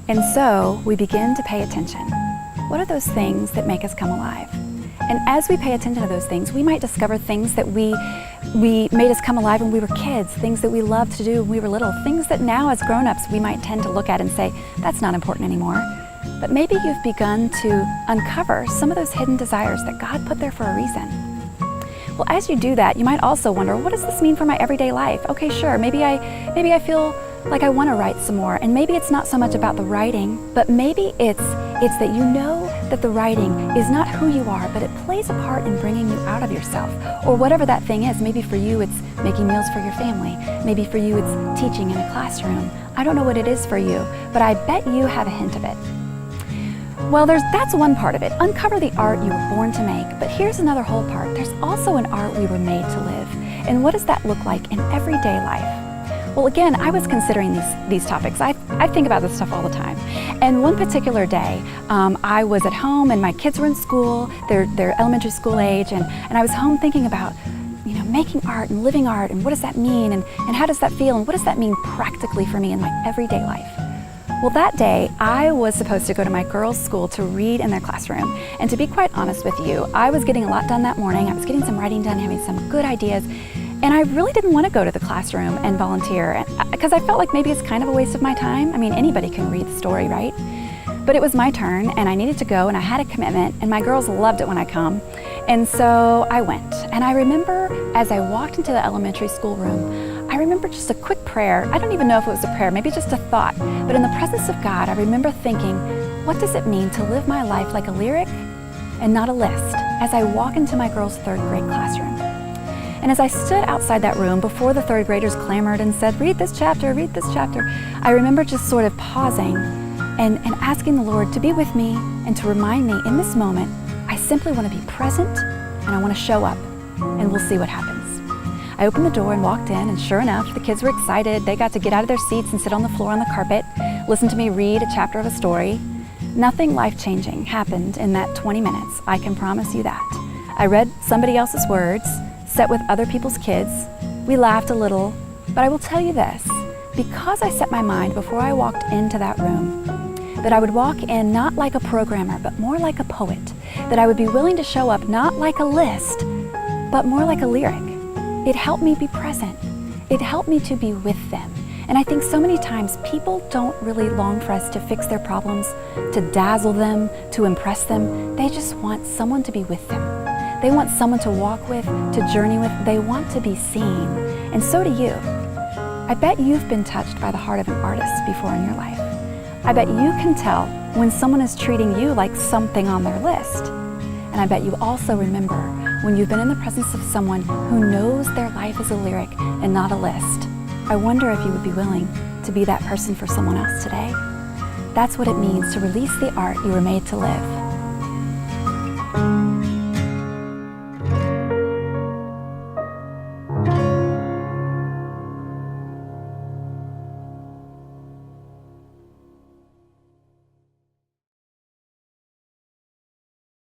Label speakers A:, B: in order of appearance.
A: And so we begin to pay attention. What are those things that make us come alive? And as we pay attention to those things, we might discover things that we made us come alive when we were kids, things that we loved to do when we were little, things that now as grown-ups we might tend to look at and say, that's not important anymore. But maybe you've begun to uncover some of those hidden desires that God put there for a reason. Well, as you do that, you might also wonder, what does this mean for my everyday life? Okay, sure, maybe I feel like I want to write some more, and maybe it's not so much about the writing, but maybe it's that you know that the writing is not who you are, but it plays a part in bringing you out of yourself, or whatever that thing is. Maybe for you it's making meals for your family, maybe for you it's teaching in a classroom. I don't know what it is for you, but I bet you have a hint of it. Well, that's one part of it. Uncover the art you were born to make, but here's another whole part. There's also an art we were made to live. And what does that look like in everyday life? Well, again, I was considering these topics. I think about this stuff all the time. And one particular day, I was at home and my kids were in school, they're elementary school age, and I was home thinking about, making art and living art, and what does that mean, and how does that feel, and what does that mean practically for me in my everyday life? Well, that day, I was supposed to go to my girls' school to read in their classroom. And to be quite honest with you, I was getting a lot done that morning. I was getting some writing done, having some good ideas. And I really didn't want to go to the classroom and volunteer because I felt like maybe it's kind of a waste of my time. I mean, anybody can read the story, right? But it was my turn and I needed to go and I had a commitment and my girls loved it when I come. And so I went. And I remember as I walked into the elementary school room, I remember just a quick prayer. I don't even know if it was a prayer, maybe just a thought. But in the presence of God, I remember thinking, what does it mean to live my life like a lyric and not a list as I walk into my girls' third grade classroom? And as I stood outside that room before the third graders clamored and said, read this chapter, I remember just sort of pausing and asking the Lord to be with me and to remind me in this moment, I simply want to be present and I want to show up and we'll see what happens. I opened the door and walked in, and sure enough, the kids were excited. They got to get out of their seats and sit on the floor on the carpet, listen to me read a chapter of a story. Nothing life-changing happened in that 20 minutes, I can promise you that. I read somebody else's words, sat with other people's kids. We laughed a little, but I will tell you this, because I set my mind before I walked into that room, that I would walk in not like a programmer, but more like a poet, that I would be willing to show up not like a list, but more like a lyric. It helped me be present. It helped me to be with them. And I think so many times people don't really long for us to fix their problems, to dazzle them, to impress them. They just want someone to be with them. They want someone to walk with, to journey with. They want to be seen. And so do you. I bet you've been touched by the heart of an artist before in your life. I bet you can tell when someone is treating you like something on their list. And I bet you also remember when you've been in the presence of someone who knows their life is a lyric and not a list. I wonder if you would be willing to be that person for someone else today. That's what it means to release the art you were made to live.